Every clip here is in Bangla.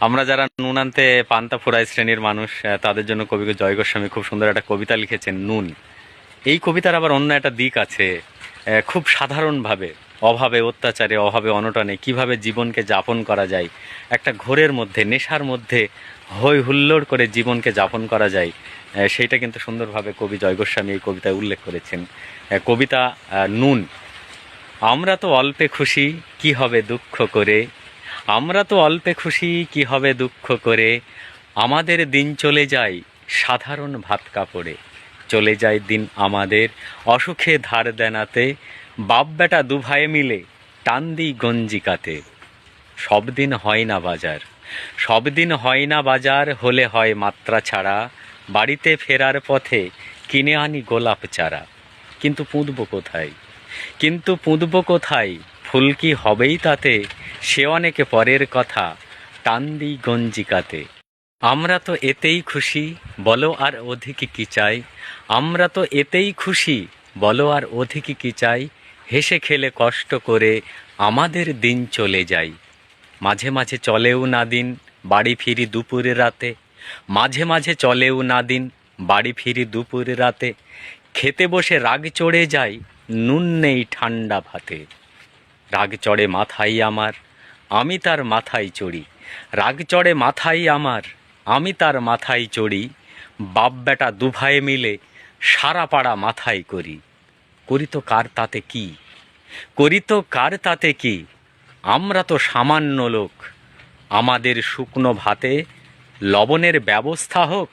আমরা যারা নুন আনতে পান্তা ফুরাই শ্রেণীর মানুষ, তাদের জন্য কবি জয় গোস্বামী খুব সুন্দর একটা কবিতা লিখেছেন, নুন। এই কবিতার আবার অন্য একটা দিক আছে। খুব সাধারণভাবে অভাবে অত্যাচারে অভাবে অনটনে কিভাবে জীবনকে যাপন করা যায়, একটা ঘোরের মধ্যে নেশার মধ্যে হই হুল্লোড় করে জীবনকে যাপন করা যায়, সেইটা কিন্তু সুন্দরভাবে কবি জয় গোস্বামী এই কবিতায় উল্লেখ করেছেন। কবিতা নুন। আমরা তো অল্পে খুশি, কি হবে দুঃখ করে। আমরা তো অল্পে খুশি, কি হবে দুঃখ করে। আমাদের দিন চলে যায় সাধারণ ভাত কাপড়ে। চলে যায় দিন আমাদের অসুখে ধার দেনাতে। বাপ বেটা দুভাইয়ে মিলে টান দিই গঞ্জিকাতে। সব দিন হয় না বাজার, সব দিন হয় না বাজার, হলে হয় মাত্রা ছাড়া। বাড়িতে ফেরার পথে কিনে আনি গোলাপ চারা। কিন্তু পুঁতব কোথায়, কিন্তু পুঁতব কোথায়, ফুল কি হবেই তাতে। সে অনেকে পরের কথা, টান দিই গঞ্জিকাতে। আমরা তো এতেই খুশি, বলো আর অধিক কি চাই। আমরা তো এতেই খুশি, বলো আর অধিক কি চাই। হেসে খেলে কষ্ট করে আমাদের দিন চলে যায়। মাঝে মাঝে চলেও না দিন, বাড়ি ফিরি দুপুরে রাতে। মাঝে মাঝে চলেও না দিন, বাড়ি ফিরি দুপুরে রাতে। খেতে বসে রাগ চড়ে যায়, নুন নেই ঠান্ডা ভাতে। রাগ চড়ে মাথায় আমার, আমি তার মাথায় চড়ি। রাগ চড়ে মাথায় আমার, আমি তার মাথায় চড়ি। বাপ বেটা দুভাই মিলে সারা পাড়া মাথায় করি। করি তো কার তাতে কি, করি তো কার তাতে কি। আমরা তো সামান্য লোক, আমাদের শুকনো ভাতে লবণের ব্যবস্থা হোক,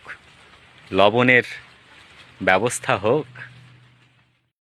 লবণের ব্যবস্থা হোক।